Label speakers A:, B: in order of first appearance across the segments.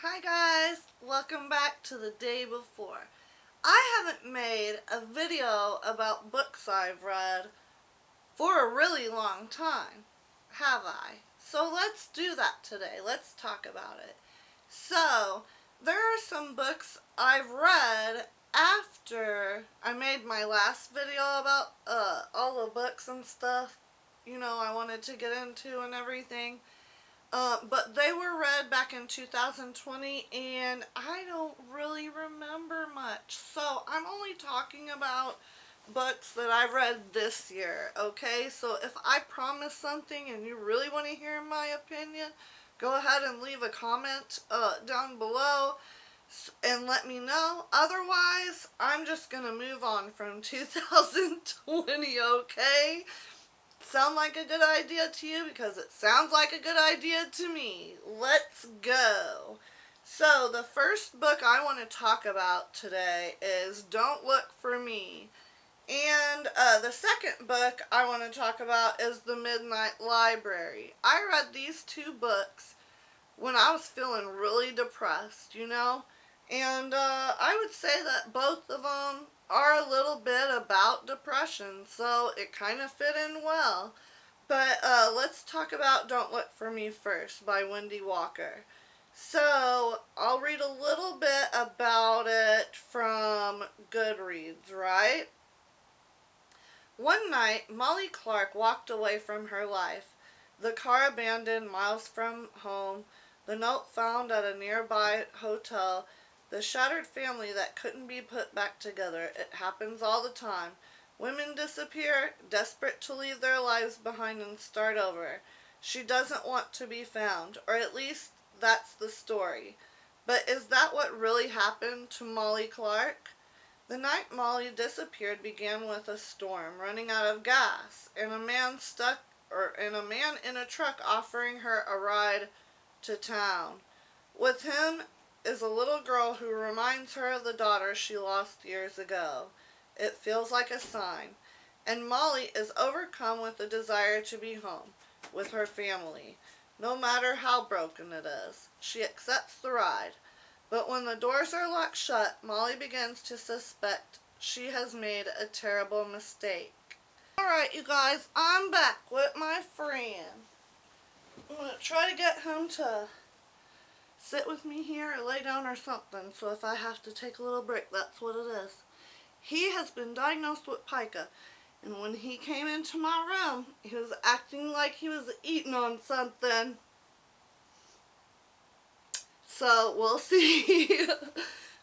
A: Hi guys, welcome back to the day before. I haven't made a video about books I've read for a really long time, have I? So let's do that today. Let's talk about it. So, there are some books I've read after I made my last video about all the books and stuff, I wanted to get into and everything. But they were read back in 2020 and I don't really remember much. So I'm only talking about books that I've read this year, okay? So if I promise something and you really want to hear my opinion, go ahead and leave a comment down below and let me know. Otherwise, I'm just going to move on from 2020, okay? Sound like a good idea to you? Because it sounds like a good idea to me. Let's go. So, the first book I want to talk about today is Don't Look for Me. And the second book I want to talk about is The Midnight Library. I read these two books when I was feeling really depressed, And I would say that both of them are a little bit about depression, so it kind of fit in well. But let's talk about Don't Look for Me first by Wendy Walker. So, I'll read a little bit about it from Goodreads, right? One night, Molly Clark walked away from her life. The car abandoned miles from home, the note found at a nearby hotel, the shattered family that couldn't be put back together. It happens all the time. Women disappear, desperate to leave their lives behind and start over. She doesn't want to be found, or at least that's the story. But is that what really happened to Molly Clark? The night Molly disappeared began with a storm, running out of gas, and a man in a truck offering her a ride to town. With him is a little girl who reminds her of the daughter she lost years ago. It feels like a sign. And Molly is overcome with the desire to be home with her family, no matter how broken it is. She accepts the ride. But when the doors are locked shut, Molly begins to suspect she has made a terrible mistake. Alright, you guys, I'm back with my friend. I'm going to try to get him to sit with me here or lay down or something, so if I have to take a little break, that's what it is. He has been diagnosed with pica, and when he came into my room, he was acting like he was eating on something. So, we'll see.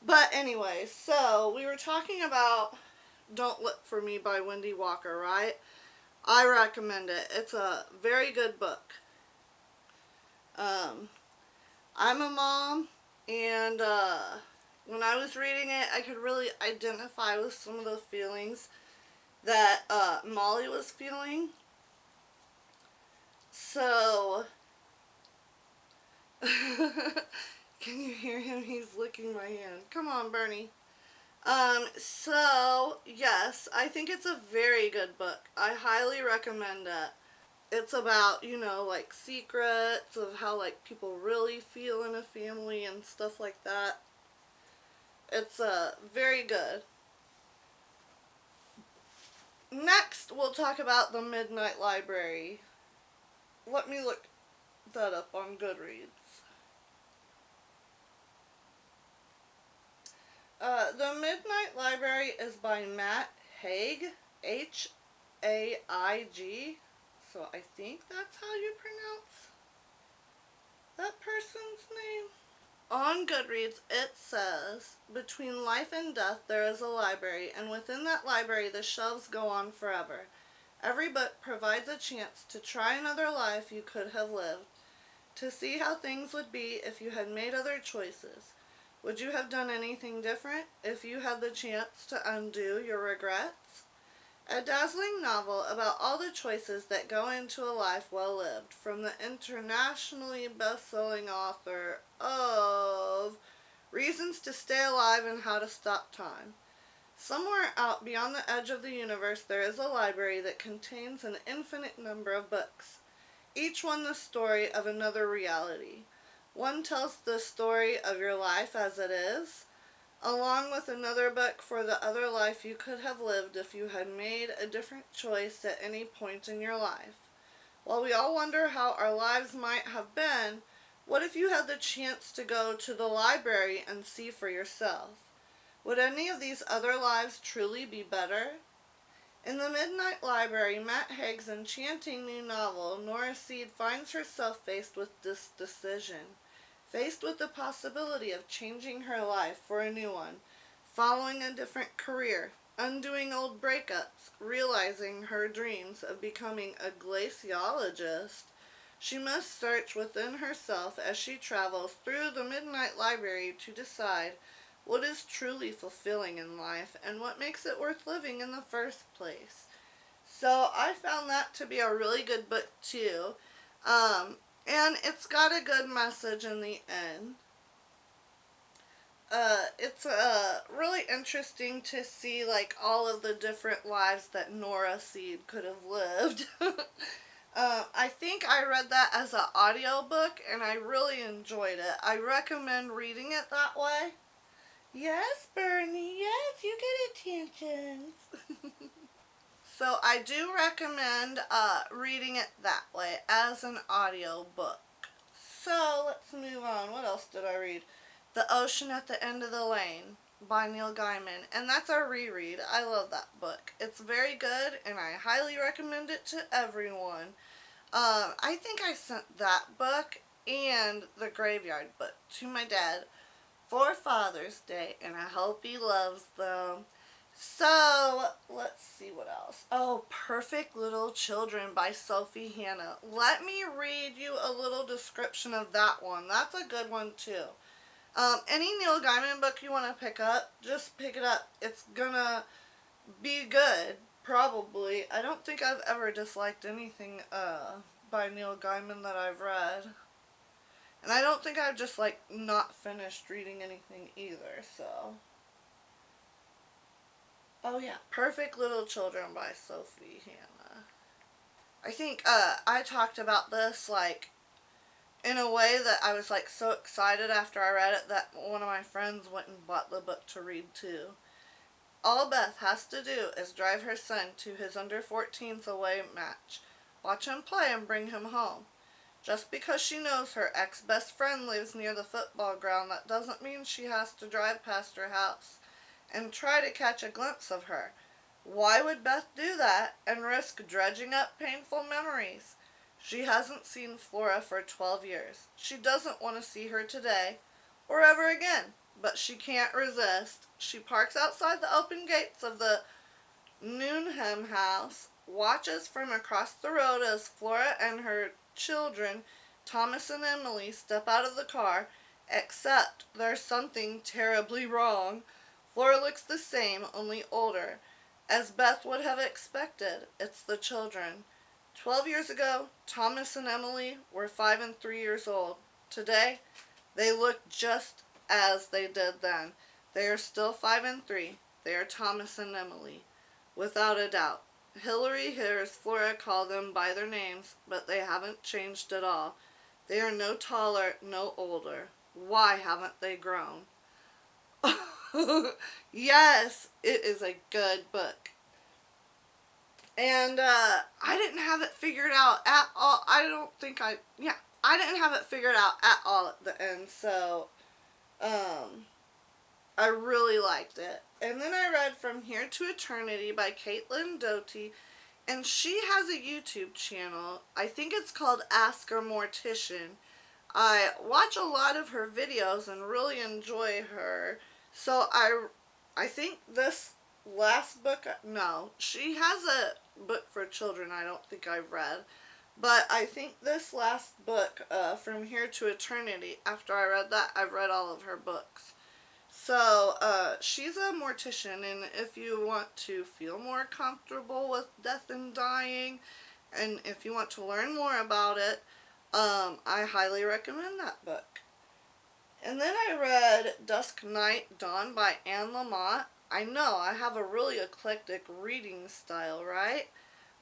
A: But anyway, so we were talking about Don't Look for Me by Wendy Walker, right? I recommend it. It's a very good book. I'm a mom, and when I was reading it, I could really identify with some of the feelings that Molly was feeling. So, can you hear him? He's licking my hand. Come on, Bernie. So, yes, I think it's a very good book. I highly recommend it. It's about, like secrets of how, like, people really feel in a family and stuff like that. It's, very good. Next, we'll talk about The Midnight Library. Let me look that up on Goodreads. The Midnight Library is by Matt Haig, Haig, so I think that's how you pronounce that person's name. On Goodreads, it says, between life and death there is a library, and within that library the shelves go on forever. Every book provides a chance to try another life you could have lived, to see how things would be if you had made other choices. Would you have done anything different if you had the chance to undo your regrets? A dazzling novel about all the choices that go into a life well lived, from the internationally best-selling author of Reasons to Stay Alive and How to Stop Time. Somewhere out beyond the edge of the universe there is a library that contains an infinite number of books, each one the story of another reality. One tells the story of your life as it is, along with another book for the other life you could have lived if you had made a different choice at any point in your life. While we all wonder how our lives might have been, what if you had the chance to go to the library and see for yourself? Would any of these other lives truly be better? In the Midnight Library, Matt Haig's enchanting new novel, Nora Seed finds herself faced with this decision. Faced with the possibility of changing her life for a new one, following a different career, undoing old breakups, realizing her dreams of becoming a glaciologist, she must search within herself as she travels through the Midnight Library to decide what is truly fulfilling in life and what makes it worth living in the first place. So I found that to be a really good book too. And it's got a good message in the end. It's really interesting to see like all of the different lives that Nora Seed could have lived. I think I read that as an audiobook and I really enjoyed it. I recommend reading it that way. Yes, Bernie, yes, you get attentions. So I do recommend reading it that way as an audio book. So let's move on. What else did I read? The Ocean at the End of the Lane by Neil Gaiman. And that's our reread. I love that book. It's very good and I highly recommend it to everyone. I think I sent that book and the Graveyard book to my dad for Father's Day, and I hope he loves them. So, let's see what else. Oh, Perfect Little Children by Sophie Hannah. Let me read you a little description of that one. That's a good one, too. Any Neil Gaiman book you want to pick up, just pick it up. It's gonna be good, probably. I don't think I've ever disliked anything by Neil Gaiman that I've read. And I don't think I've just, like, not finished reading anything either, so. Oh, yeah. Perfect Little Children by Sophie Hannah. I think, I talked about this, like, in a way that I was, like, so excited after I read it that one of my friends went and bought the book to read, too. All Beth has to do is drive her son to his under-14s away match, watch him play and bring him home. Just because she knows her ex-best friend lives near the football ground, that doesn't mean she has to drive past her house and try to catch a glimpse of her. Why would Beth do that and risk dredging up painful memories? She hasn't seen Flora for 12 years. She doesn't want to see her today or ever again, but she can't resist. She parks outside the open gates of the Newnham house, watches from across the road as Flora and her children, Thomas and Emily, step out of the car, except there's something terribly wrong. Flora looks the same, only older. As Beth would have expected, it's the children. 12 years ago, Thomas and Emily were 5 and 3 years old. Today, they look just as they did then. They are still 5 and 3. They are Thomas and Emily. Without a doubt. Hillary hears Flora call them by their names, but they haven't changed at all. They are no taller, no older. Why haven't they grown? Yes, it is a good book. And I didn't have it figured out at all. I didn't have it figured out at all at the end, so I really liked it. And then I read From Here to Eternity by Caitlin Doughty, and she has a YouTube channel. I think it's called Ask Her Mortician. I watch a lot of her videos and really enjoy her. So I think this last book, no, she has a book for children I don't think I've read. But I think this last book, From Here to Eternity, after I read that, I've read all of her books. So, she's a mortician, and if you want to feel more comfortable with death and dying, and if you want to learn more about it, I highly recommend that book. And then I read Dusk Night Dawn by Anne Lamott. I know, I have a really eclectic reading style, right?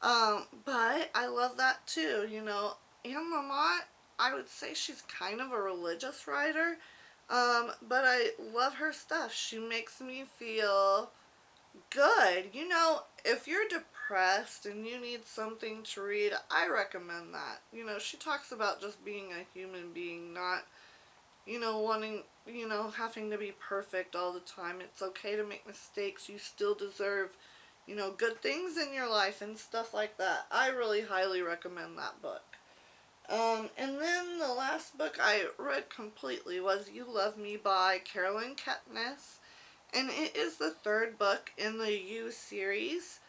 A: But I love that too, you know. Anne Lamott, I would say she's kind of a religious writer, but I love her stuff. She makes me feel good. You know, if you're depressed and you need something to read, I recommend that. You know, she talks about just being a human being, not, you know, wanting, you know, having to be perfect all the time. It's okay to make mistakes. You still deserve, you know, good things in your life and stuff like that. I really highly recommend that book. And then the last book I read completely was You Love Me by Caroline Kepnes. And it is the third book in the You series.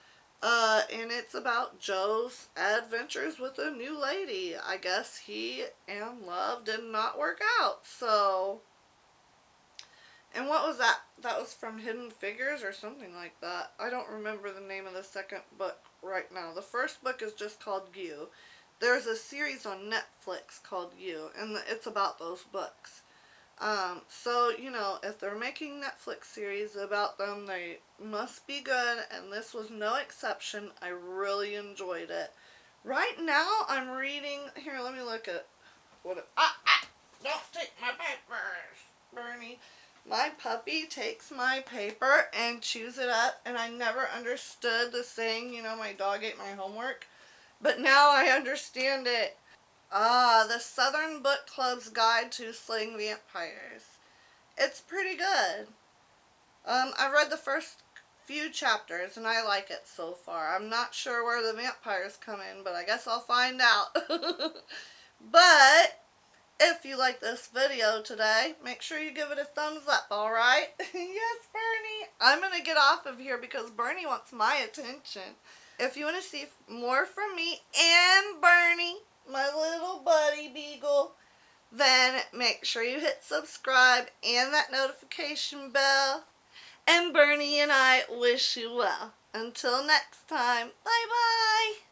A: And it's about Joe's adventures with a new lady. I guess he and love did not work out. So, and what was that? That was from Hidden Figures or something like that. I don't remember the name of the second book right now. The first book is just called You. There's a series on Netflix called You, and it's about those books. So, you know, if they're making Netflix series about them, they must be good, and this was no exception. I really enjoyed it. Right now, I'm reading, here, let me look at don't take my papers, Bernie. My puppy takes my paper and chews it up, and I never understood the saying, you know, my dog ate my homework, but now I understand it. The Southern Book Club's Guide to Slaying Vampires. It's pretty good. I read the first few chapters and I like it so far. I'm not sure where the vampires come in, but I guess I'll find out. But if you like this video today, make sure you give it a thumbs up, alright? Yes, Bernie. I'm going to get off of here because Bernie wants my attention. If you want to see more from me and Bernie, my little buddy beagle, then make sure you hit subscribe and that notification bell. And Bernie and I wish you well. Until next time, bye-bye.